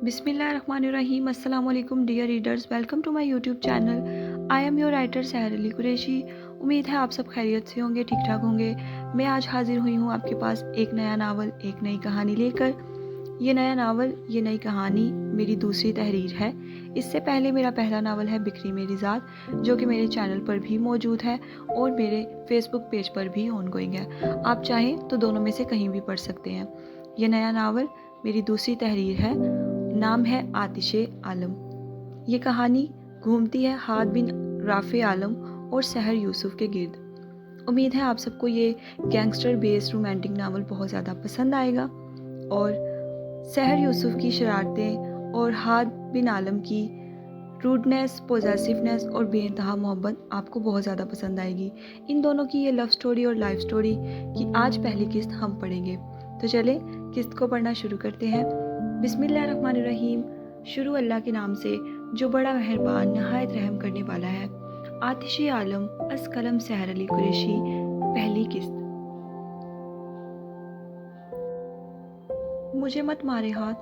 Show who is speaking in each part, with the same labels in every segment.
Speaker 1: बिस्मिल्लाहिर्रहमानिर्रहीम अस्सलाम वालेकुम dear readers, welcome to my YouTube channel. I am your writer Sahar Ali Qureshi. उम्मीद है आप सब खैरियत से होंगे, ठीक ठाक होंगे। मैं आज हाजिर हुई हूँ आपके पास एक नया नावल, एक नई कहानी लेकर। ये नया नावल, ये नई कहानी मेरी दूसरी तहरीर है। इससे पहले मेरा पहला नावल है बिखरी मेरी ज़ात, जो कि मेरे चैनल पर भी मौजूद है और मेरे फेसबुक पेज पर भी ऑनगोइंग है। आप चाहें तो दोनों में से कहीं भी पढ़ सकते हैं। यह नया नावल मेरी दूसरी तहरीर है, नाम है आतिशे आलम। ये कहानी घूमती है हाद बिन राफे आलम और सहर यूसुफ के गिर्द। उम्मीद है आप सबको ये गैंगस्टर बेस्ड रोमांटिक नावल बहुत ज़्यादा पसंद आएगा और सहर यूसुफ की शरारतें और हाद बिन आलम की रूडनेस, पॉजेसिवनेस और बेइंतहा मोहब्बत आपको बहुत ज़्यादा पसंद आएगी। इन दोनों की ये लव स्टोरी और लाइफ स्टोरी की आज पहली किस्त हम पढ़ेंगे। तो चले किस्त को पढ़ना शुरू करते हैं। बिस्मिल्लाहिर्रहमानिर्रहीम। शुरू अल्लाह के नाम से जो बड़ा मेहरबान नहायत रहम करने वाला है। आतिशे आलम अस कलम सहर अली कुरैशी। पहली किस्त। मुझे मत मारे हाथ,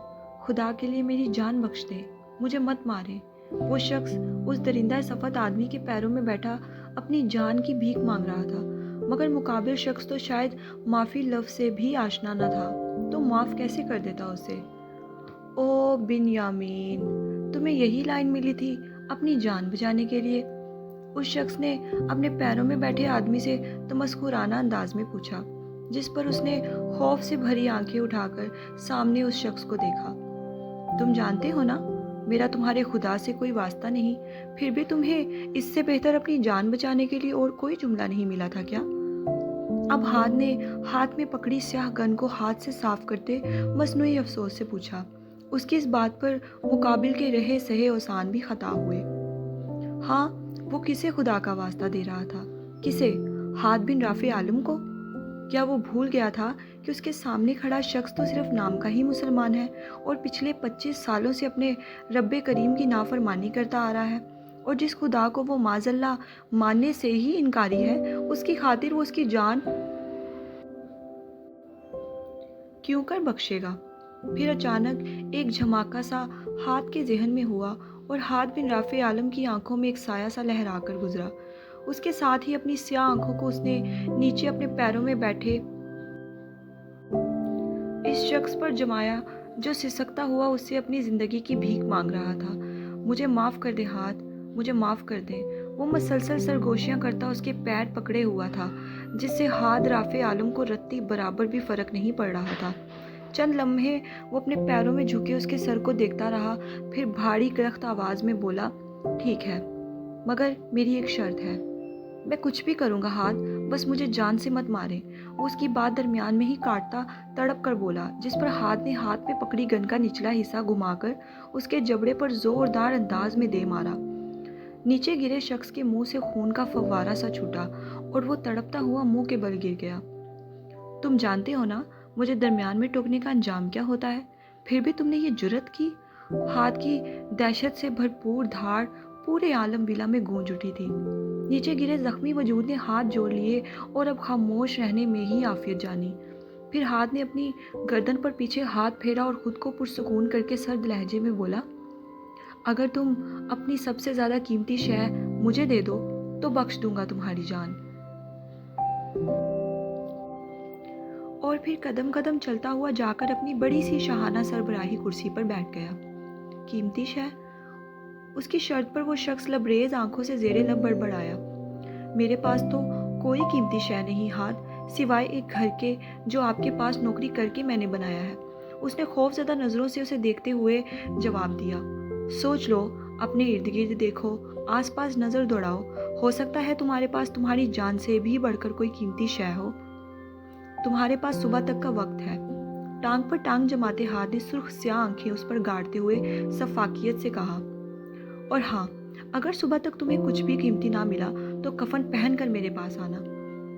Speaker 1: खुदा के लिए मेरी जान बख्श दे, मुझे मत मारे। वो शख्स उस दरिंदा सफ़त आदमी के पैरों में बैठा अपनी जान की भीख मांग रहा था, मगर मुकाबिल शख्स तो शायद माफ़ी लफ्ज़ से भी आशना न था, तो माफ़ कैसे कर देता उसे। ओ बिन्यामीन, तुम्हें यही लाइन मिली थी अपनी जान बचाने के लिए? उस शख्स ने अपने पैरों में बैठे आदमी से तमस्कुराना अंदाज में पूछा, जिस पर उसने खौफ से भरी आंखें उठाकर सामने उस शख्स को देखा। तुम जानते हो ना, मेरा तुम्हारे खुदा से कोई वास्ता नहीं, फिर भी तुम्हें इससे बेहतर अपनी जान बचाने के लिए और कोई जुमला नहीं मिला था क्या? अब हाद ने हाथ में पकड़ी स्याह गन को हाथ से साफ करते मसनूई अफसोस से पूछा। उसकी इस बात पर मुकाबिल के रहे सहे ओसान भी खता हुए। हाँ, वो किसे खुदा का वास्ता दे रहा था? किसे? हाद बिन राफे आलम को? क्या वो भूल गया था कि उसके सामने खड़ा शख्स तो सिर्फ नाम का ही मुसलमान है और पिछले 25 सालों से अपने रब्बे करीम की नाफरमानी करता आ रहा है, और जिस खुदा को वो माजल्ला मानने से ही इनकारी है, उसकी खातिर वो उसकी जान क्यों कर बख्शेगा? फिर अचानक एक झमाका सा हाथ के जहन में हुआ और हाद बिन राफे आलम की आंखों में एक साया सा लहरा कर गुजरा। उसके साथ ही अपनी स्याह आंखों को उसने नीचे अपने पैरों में बैठे इस शख्स पर जमाया, जो सिसकता हुआ उससे अपनी जिंदगी की भीख मांग रहा था। मुझे माफ़ कर दे हाथ, मुझे माफ़ कर दे। वो मसलसल सरगोशियां करता उसके पैर पकड़े हुआ था, जिससे हाद राफे आलम को रत्ती बराबर भी फर्क नहीं पड़ रहा था। चंद लम्हे वो अपने पैरों में झुके उसके सर को देखता रहा, फिर भारी कड़क आवाज़ में बोला, ठीक है, मगर मेरी एक शर्त है। मैं कुछ भी करूँगा हाथ, बस मुझे जान से मत मारे। वो उसकी बात दरमियान में ही काटता तड़प कर बोला, जिस पर हाथ ने हाथ में पकड़ी गन का निचला हिस्सा घुमाकर उसके जबड़े पर जोरदार अंदाज में दे मारा। नीचे गिरे शख्स के मुंह से खून का फव्वारा सा छूटा और वो तड़पता हुआ मुंह के बल गिर गया। तुम जानते हो ना मुझे दरमियान में टोकने का अंजाम क्या होता है, फिर भी तुमने ये जुर्रत की। हाथ की दहशत से भरपूर धाड़ पूरे आलम बिला में गूंज उठी थी। नीचे गिरे जख्मी वजूद ने हाथ जोड़ लिए और अब खामोश रहने में ही आफियत जानी। फिर हाथ ने अपनी गर्दन पर पीछे हाथ फेरा और खुद को पुरसुकून करके सर्द लहजे में बोला, अगर तुम अपनी सबसे ज़्यादा कीमती शय मुझे दे दो तो बख्श दूंगा तुम्हारी जान। और फिर कदम कदम चलता हुआ जाकर अपनी बड़ी सी शाहाना सरबराही कुर्सी पर बैठ गया। कीमती शय? उसकी शर्त पर वो शख्स लबरेज आंखों से जेरे लब बड़बड़ाया। मेरे पास तो कोई कीमती शय नहीं हाथ, सिवाय एक घर के जो आपके पास नौकरी करके मैंने बनाया है। उसने खौफजदा नज़रों से उसे देखते हुए जवाब दिया। सोच लो, अपने इर्द गिर्द देखो, आसपास नज़र दौड़ाओ, हो सकता है तुम्हारे पास तुम्हारी जान से भी बढ़कर कोई कीमती शय हो। तुम्हारे पास सुबह तक का वक्त है। टांग पर टांग जमाते हाथ ने सुर्ख स्याह आंखें उस पर गाड़ते हुए सफाकियत से कहा, और हाँ, अगर सुबह तक तुम्हें कुछ भी कीमती ना मिला तो कफन पहनकर मेरे पास आना।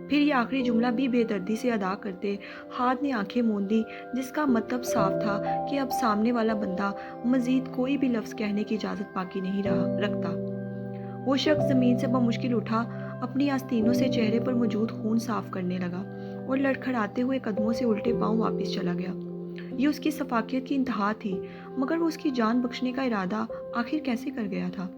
Speaker 1: फिर ये आखिरी जुमला भी बेदर्दी से अदा करते हाथ ने आंखें मूंद दी, जिसका मतलब साफ था कि अब सामने वाला बंदा मजीद कोई भी लफ्ज़ कहने की इजाज़त बाकी नहीं रखता। वो शख्स ज़मीन से बमुश्किल उठा, अपनी आस्तीनों से चेहरे पर मौजूद खून साफ करने लगा और लड़खड़ाते हुए कदमों से उल्टे पांव वापस चला गया। ये उसकी सफाकियत की इंतहा थी। मगर वो उसकी जान बख्शने का इरादा आखिर कैसे कर गया था?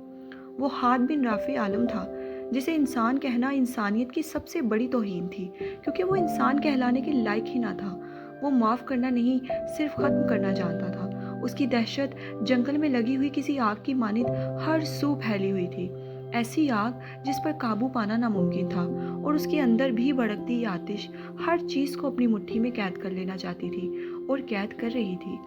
Speaker 1: वो हाद बिन राफ़ी आलम था, जिसे इंसान कहना इंसानियत की सबसे बड़ी तौहीन थी, क्योंकि वो इंसान कहलाने के लायक ही ना था। वो माफ़ करना नहीं, सिर्फ ख़त्म करना जानता था। उसकी दहशत जंगल में लगी हुई किसी आग की मानिंद हर सू फैली हुई थी, ऐसी आग जिस पर काबू पाना नामुमकिन था, और उसके अंदर भी भड़कती ये आतिश हर चीज़ को अपनी मुट्ठी में कैद कर लेना चाहती थी, और कैद कर रही थी।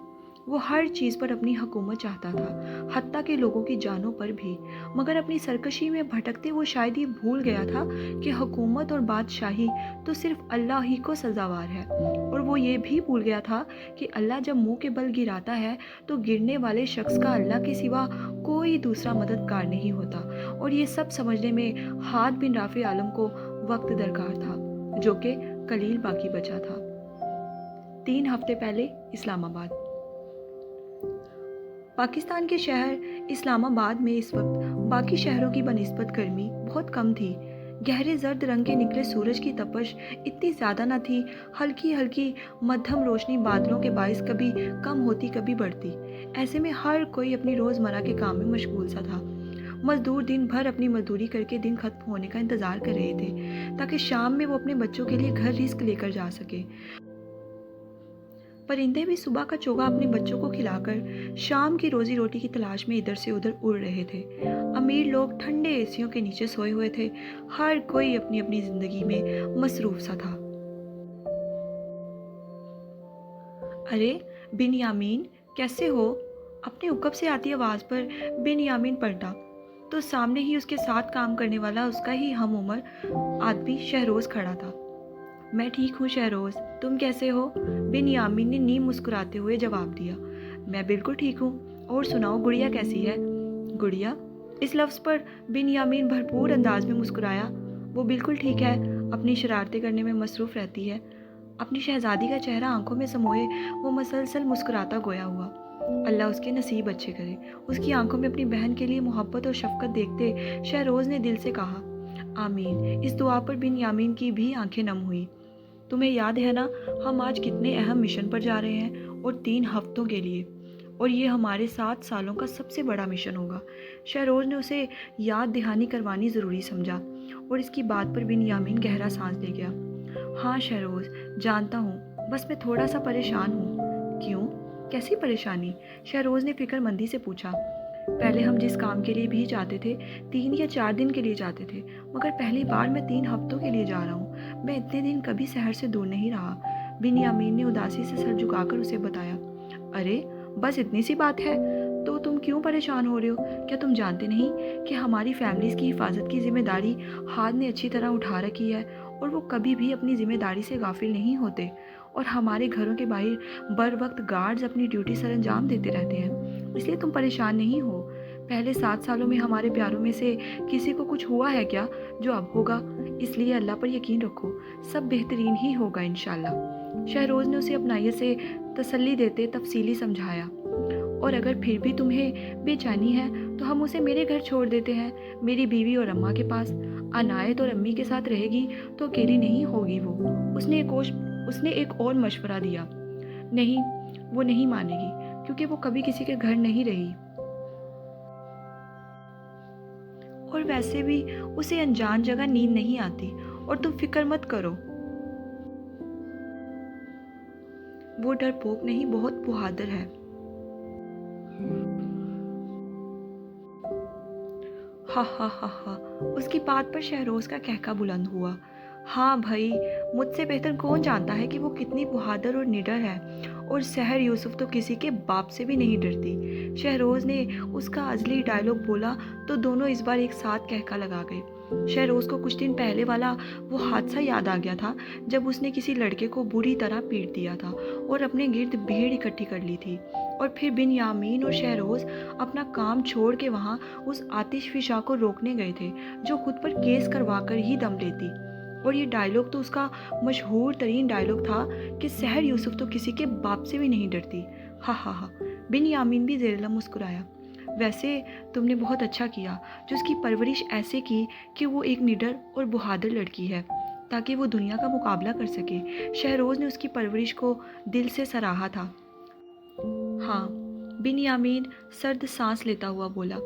Speaker 1: वो हर चीज़ पर अपनी हुकूमत चाहता था, हत्ता के लोगों की जानों पर भी। मगर अपनी सरकशी में भटकते वो शायद ये भूल गया था कि हुकूमत और बादशाही तो सिर्फ अल्लाह ही को सज़ावार है, और वो ये भी भूल गया था कि अल्लाह जब मुंह के बल गिराता है तो गिरने वाले शख्स का अल्लाह के सिवा कोई दूसरा मददगार नहीं होता। और ये सब समझने में हाद बिन राफ़ी आलम को वक्त दरकार था, जो कि कलील बाकी बचा था। 3 हफ्ते पहले इस्लामाबाद। पाकिस्तान के शहर इस्लामाबाद में इस वक्त बाकी शहरों की बनिस्बत गर्मी बहुत कम थी। गहरे जर्द रंग के निकले सूरज की तपश इतनी ज़्यादा न थी, हल्की हल्की मध्यम रोशनी बादलों के बाइस कभी कम होती कभी बढ़ती। ऐसे में हर कोई अपनी रोज़मर्रा के काम में मशगूल सा था। मजदूर दिन भर अपनी मजदूरी करके दिन खत्म होने का इंतज़ार कर रहे थे, ताकि शाम में वो अपने बच्चों के लिए घर रिस्क लेकर जा सके। परिंदे भी सुबह का चोगा अपने बच्चों को खिलाकर शाम की रोजी रोटी की तलाश में इधर से उधर उड़ रहे थे। अमीर लोग ठंडे एसियों के नीचे सोए हुए थे, हर कोई अपनी अपनी जिंदगी में मसरूफ सा था। अरे बिन यामीन, कैसे हो? अपने उकब से आती आवाज़ पर बिन यामीन पलटा तो सामने ही उसके साथ काम करने वाला उसका ही हम उम्र आदमी शहरोज़ खड़ा था। मैं ठीक हूँ शहरोज़, तुम कैसे हो? बिन यामीन ने नीम मुस्कुराते हुए जवाब दिया। मैं बिल्कुल ठीक हूँ, और सुनाओ गुड़िया कैसी है? गुड़िया? इस लफ्ज़ पर बिन यामीन भरपूर अंदाज में मुस्कुराया। वो बिल्कुल ठीक है, अपनी शरारतें करने में मसरूफ़ रहती है। अपनी शहज़ादी का चेहरा आंखों में समोए वो मसलसल मुस्कुराता गोया हुआ। अल्लाह उसके नसीब अच्छे करे। उसकी आंखों में अपनी बहन के लिए मोहब्बत और शफकत देखते शहरोज़ ने दिल से कहा, आमीन। इस दुआ पर बिन यामीन की भी आंखें नम हुई। तुम्हें याद है ना, हम आज कितने अहम मिशन पर जा रहे हैं, और 3 हफ्तों के लिए, और ये हमारे 7 सालों का सबसे बड़ा मिशन होगा। शहरोज़ ने उसे याद दहानी करवानी ज़रूरी समझा, और इसकी बात पर बिन यामीन गहरा सांस ले गया। हाँ शहरोज़, जानता हूँ, बस मैं थोड़ा सा परेशान हूँ। क्यों? कैसी परेशानी? शहरोज़ ने फिक्रमंदी से पूछा। पहले हम जिस काम के लिए भी जाते थे 3 या 4 दिन के लिए जाते थे, मगर पहली बार मैं 3 हफ्तों के लिए जा रहा हूँ। मैं इतने दिन कभी शहर से दूर नहीं रहा। बिन यामीन ने उदासी से सर झुकाकर उसे बताया। अरे बस इतनी सी बात है तो तुम क्यों परेशान हो रहे हो? क्या तुम जानते नहीं कि हमारी फैमिलीज़ की हिफाजत की जिम्मेदारी हाद ने अच्छी तरह उठा रखी है, और वो कभी भी अपनी जिम्मेदारी से गाफिल नहीं होते, और हमारे घरों के बाहर बर वक्त गार्ड्स अपनी ड्यूटी सर अंजाम देते रहते हैं। इसलिए तुम परेशान नहीं हो। पहले 7 सालों में हमारे प्यारों में से किसी को कुछ हुआ है क्या जो अब होगा? इसलिए अल्लाह पर यकीन रखो, सब बेहतरीन ही होगा इंशाल्लाह। शहरोज़ ने उसे अपनाइयत से तसल्ली देते तफसीली समझाया। और अगर फिर भी तुम्हें बेचैनी है तो हम उसे मेरे घर छोड़ देते हैं, मेरी बीवी और अम्मा के पास। अनायत और अम्मी के साथ रहेगी तो अकेली नहीं होगी वो। उसने एक और मशवरा दिया। नहीं, वो नहीं मानेगी, क्योंकि वो कभी किसी के घर नहीं रही, और वैसे भी उसे अनजान जगह नींद नहीं आती। और तुम फिक्र मत करो, वो डरपोक नहीं, बहुत बहादुर है। हा हा हा हा। उसकी बात पर शहरोज़ का कहका बुलंद हुआ। हाँ भाई, मुझसे बेहतर कौन जानता है कि वो कितनी बहादुर और निडर है, और सहर यूसुफ तो किसी के बाप से भी नहीं डरती। शहरोज़ ने उसका अजली डायलॉग बोला तो दोनों इस बार एक साथ कहका लगा गए। शहरोज़ को कुछ दिन पहले वाला वो हादसा याद आ गया था, जब उसने किसी लड़के को बुरी तरह पीट दिया था और अपने गिर्द भीड़ इकट्ठी कर ली थी। और फिर बिन यामीन और शहरोज़ अपना काम छोड़ के वहाँ उस आतिश फिशा को रोकने गए थे, जो खुद पर केस करवा कर ही दम लेती। और ये डायलॉग तो उसका मशहूर तरीन डायलॉग था कि सहर यूसुफ तो किसी के बाप से भी नहीं डरती। हा हा हा। बिन यामीन भी ज़ेरला मुस्कुराया। वैसे तुमने बहुत अच्छा किया जो उसकी परवरिश ऐसे की कि वो एक निडर और बहादुर लड़की है, ताकि वो दुनिया का मुकाबला कर सके। शहरोज़ ने उसकी परवरिश को दिल से सराहा था। हाँ, बिन्यामीन सर्द सांस लेता हुआ बोला,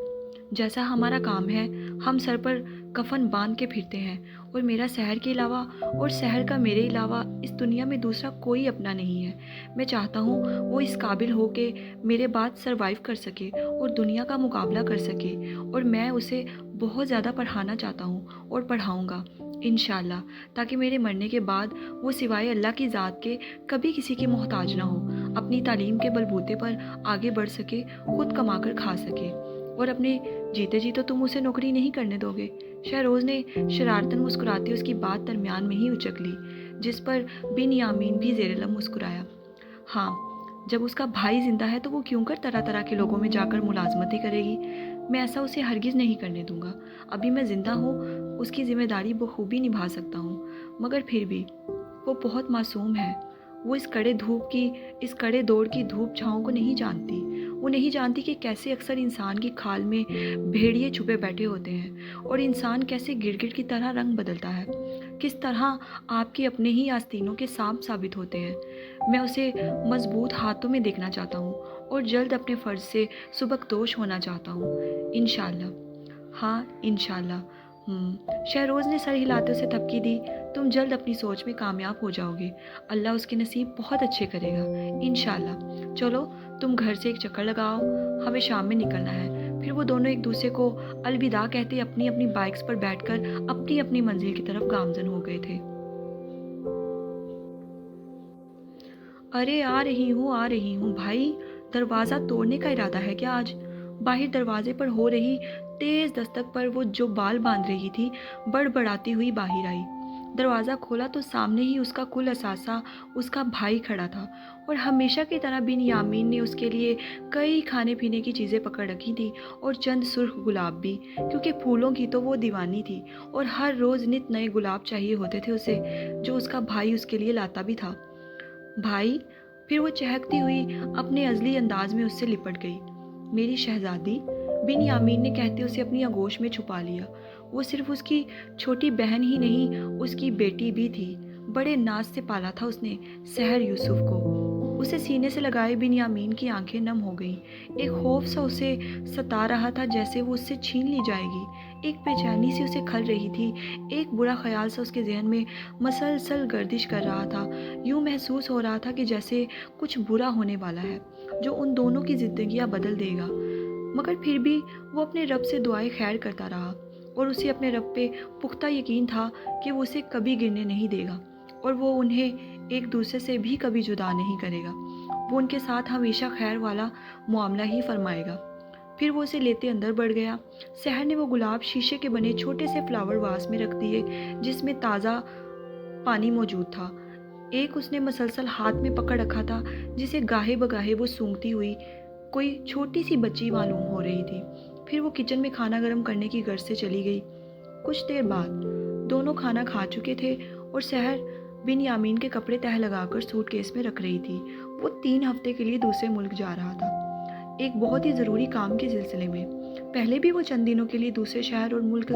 Speaker 1: जैसा हमारा काम है हम सर पर कफन बांध के फिरते हैं, और मेरा शहर के अलावा और शहर का मेरे अलावा इस दुनिया में दूसरा कोई अपना नहीं है। मैं चाहता हूँ वो इस काबिल हो के मेरे बाद सरवाइव कर सके और दुनिया का मुकाबला कर सके, और मैं उसे बहुत ज़्यादा पढ़ाना चाहता हूँ और पढ़ाऊँगा इंशाल्लाह, ताकि मेरे मरने के बाद वो सिवाय अल्लाह की ज़ात के कभी किसी के मोहताज ना हो, अपनी तालीम के बलबूते पर आगे बढ़ सके, खुद कमा कर खा सके। और अपने जीते जी तो तुम उसे नौकरी नहीं करने दोगे? शहरोज़ ने शरारतन मुस्कुराते उसकी बात दरमियान में ही उचक ली, जिस पर बिन्यामीन भी ज़ेर-ए-लब मुस्कुराया। हाँ, जब उसका भाई ज़िंदा है तो वो क्यों कर तरह तरह के लोगों में जाकर मुलाजमतें करेगी? मैं ऐसा उसे हरगिज़ नहीं करने दूंगा। अभी मैं ज़िंदा हूँ, उसकी ज़िम्मेदारी बखूबी निभा सकता हूँ, मगर फिर भी वो बहुत मासूम है। वो इस कड़े दौर की धूप छाँव को नहीं जानती। वो नहीं जानती कि कैसे अक्सर इंसान की खाल में भेड़िए छुपे बैठे होते हैं, और इंसान कैसे गिरगिट की तरह रंग बदलता है, किस तरह आपके अपने ही आस्तीनों के सांप साबित होते हैं। मैं उसे मजबूत हाथों में देखना चाहता हूँ और जल्द अपने फ़र्ज से सुबकदोश होना चाहता हूँ इंशाल्लाह। हाँ इंशाल्लाह। शहरोज़ ने सर हिलाते उसे थपकी दी। तुम जल्द अपनी सोच में कामयाब हो जाओगे। अल्लाह उसके नसीब बहुत अच्छे करेगा इंशाल्लाह। चलो तुम घर से एक चक्कर लगाओ, हमें शाम में निकलना है। फिर वो दोनों एक दूसरे को अलविदा कहते अपनी अपनी बाइक्स पर बैठकर अपनी अपनी मंजिल की तरफ गामजन हो गए थे। अरे आ रही हूँ भाई। दरवाज़ा तोड़ने का इरादा है क्या आज? बाहर दरवाजे पर हो रही तेज दस्तक पर वो जो बाल बांध रही थी, बड़बड़ाती हुई बाहर आई। दरवाज़ा खोला तो सामने ही उसका कुल असासा उसका भाई खड़ा था, और हमेशा की तरह बिन यामीन ने उसके लिए कई खाने पीने की चीज़ें पकड़ रखी थी, और चंद सुर्ख गुलाब भी, क्योंकि फूलों की तो वो दीवानी थी और हर रोज़ नित नए गुलाब चाहिए होते थे उसे, जो उसका भाई उसके लिए लाता भी था। भाई, फिर वो चहकती हुई अपने अज़ली अंदाज में उससे लिपट गई। मेरी शहज़ादी, बिन यामीन ने कहते उसे अपनी आगोश में छुपा लिया। वो सिर्फ उसकी छोटी बहन ही नहीं, उसकी बेटी भी थी। बड़े नाज से पाला था उसने सहर यूसुफ को। उसे सीने से लगाए बिन यामीन की आंखें नम हो गईं। एक खौफ सा उसे सता रहा था, जैसे वो उससे छीन ली जाएगी। एक बेचैनी सी उसे खल रही थी। एक बुरा ख्याल सा उसके जहन में मसलसल गर्दिश कर रहा था। यूं महसूस हो रहा था कि जैसे कुछ बुरा होने वाला है, जो उन दोनों की जिंदगियां बदल देगा। मगर फिर भी वो अपने रब से दुआएं खैर करता रहा, और उसे अपने रब पे पुख्ता यकीन था कि वो उसे कभी गिरने नहीं देगा, और वो उन्हें एक दूसरे से भी कभी जुदा नहीं करेगा। वो उनके साथ हमेशा खैर वाला मामला ही फरमाएगा। फिर वो उसे लेते अंदर बढ़ गया। सहर ने वो गुलाब शीशे के बने छोटे से फ्लावर वास में रख दिए, जिसमें ताज़ा पानी मौजूद था। एक उसने मसलसल हाथ में पकड़ रखा था, जिसे गाहे बगाहे वो सूंघती हुई कोई छोटी सी बच्ची मालूम हो रही थी। फिर वो किचन में खाना गर्म करने की गर्ज से चली गई। कुछ देर बाद दोनों खाना खा चुके थे, और सहर बिन यामीन के कपड़े तह लगाकर सूटकेस में रख रही थी। वो 3 हफ्ते के लिए दूसरे मुल्क जा रहा था, एक बहुत ही ज़रूरी काम के सिलसिले में। पहले भी वो चंद दिनों के लिए दूसरे शहर और मुल्क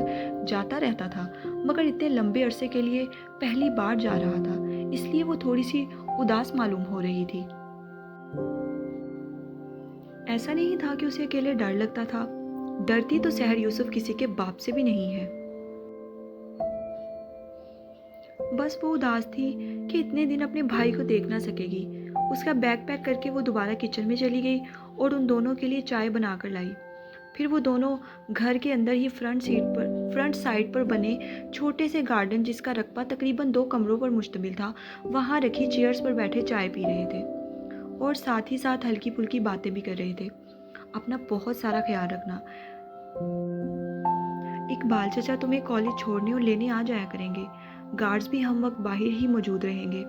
Speaker 1: जाता रहता था, मगर इतने लंबे अरसे के लिए पहली बार जा रहा था, इसलिए वो थोड़ी सी उदास मालूम हो रही थी। ऐसा नहीं था कि उसे अकेले डर लगता था। डरती तो सहर यूसुफ किसी के बाप से भी नहीं है। बस वो उदास थी कि इतने दिन अपने भाई को देख ना सकेगी। उसका बैग पैक करके वो दोबारा किचन में चली गई और उन दोनों के लिए चाय बनाकर लाई। फिर वो दोनों घर के अंदर ही फ्रंट साइड पर बने छोटे से गार्डन, जिसका रकबा तकरीबन 2 कमरों पर मुश्तमिल था, वहाँ रखी चेयर्स पर बैठे चाय पी रहे थे, और साथ ही साथ हल्की फुल्की बातें भी कर रहे थे। अपना बहुत सारा ख्याल रखना। इकबाल चचा तुम्हें कॉलेज छोड़ने और लेने आ जाया करेंगे। गार्ड्स भी हम वक्त बाहर ही मौजूद रहेंगे।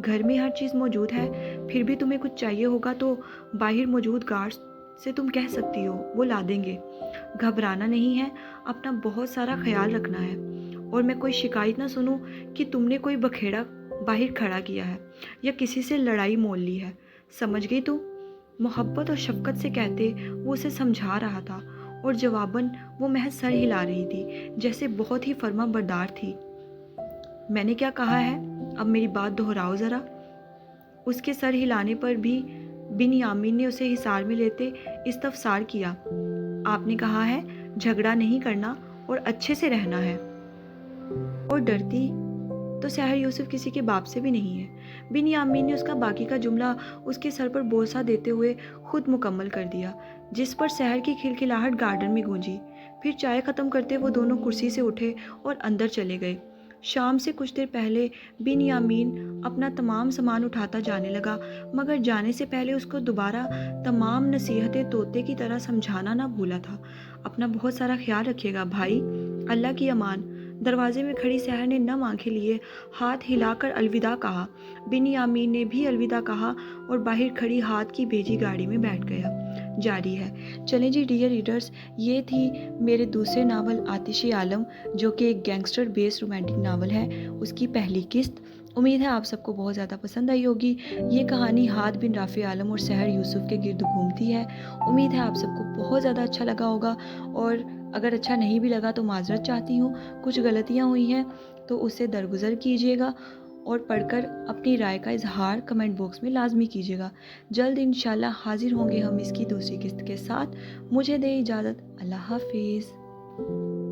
Speaker 1: घर में हर चीज़ मौजूद है, फिर भी तुम्हें कुछ चाहिए होगा तो बाहर मौजूद गार्ड्स से तुम कह सकती हो, वो ला देंगे। घबराना नहीं है, अपना बहुत सारा ख्याल रखना है, और मैं कोई शिकायत ना सुनूं कि तुमने कोई बखेड़ा बाहर खड़ा किया है या किसी से लड़ाई मोल ली है। समझ गई तुम? मोहब्बत और शफकत से कहते वो उसे समझा रहा था, और जवाबन वो महज सर हिला रही थी, जैसे बहुत ही फर्मा बरदार थी। मैंने क्या कहा है, अब मेरी बात दोहराओ ज़रा। उसके सर हिलाने पर भी बिन यामीन ने उसे हिसार में लेते इस्तफसार किया। आपने कहा है झगड़ा नहीं करना और अच्छे से रहना है, और डरती तो सहर यूसुफ किसी के बाप से भी नहीं है। बिन यामीन ने उसका बाकी का जुमला उसके सर पर बोसा देते हुए खुद मुकम्मल कर दिया, जिस पर सहर की खिलखिलाहट गार्डन में गूंजी। फिर चाय ख़त्म करते वो दोनों कुर्सी से उठे और अंदर चले गए। शाम से कुछ देर पहले बिन यामीन अपना तमाम सामान उठाता जाने लगा, मगर जाने से पहले उसको दोबारा तमाम नसीहतें तोते की तरह समझाना ना भूला था। अपना बहुत सारा ख्याल रखिएगा भाई, अल्लाह की अमान। दरवाजे में खड़ी सहर ने नम आंखें लिए हाथ हिलाकर अलविदा कहा। बिन यामीन ने भी अलविदा कहा और बाहर खड़ी हाथ की भेजी गाड़ी में बैठ गया। जारी है। चलें जी डियर रीडर्स, ये थी मेरे दूसरे नावल आतिश आलम, जो कि एक गैंगस्टर बेस्ड रोमांटिक नावल है, उसकी पहली किस्त। उम्मीद है आप सबको बहुत ज़्यादा पसंद आई होगी। ये कहानी हाद बिन राफ़ी आलम और सहर यूसुफ के गिर्द घूमती है। उम्मीद है आप सबको बहुत ज़्यादा अच्छा लगा होगा, और अगर अच्छा नहीं भी लगा तो माज़रत चाहती हूँ। कुछ गलतियाँ हुई हैं तो उससे दरगुजर कीजिएगा, और पढ़कर अपनी राय का इजहार कमेंट बॉक्स में लाजमी कीजिएगा। जल्द इंशाल्लाह हाजिर होंगे हम इसकी दूसरी किस्त के साथ। मुझे दे इजाज़त। अल्लाह हाफिज़।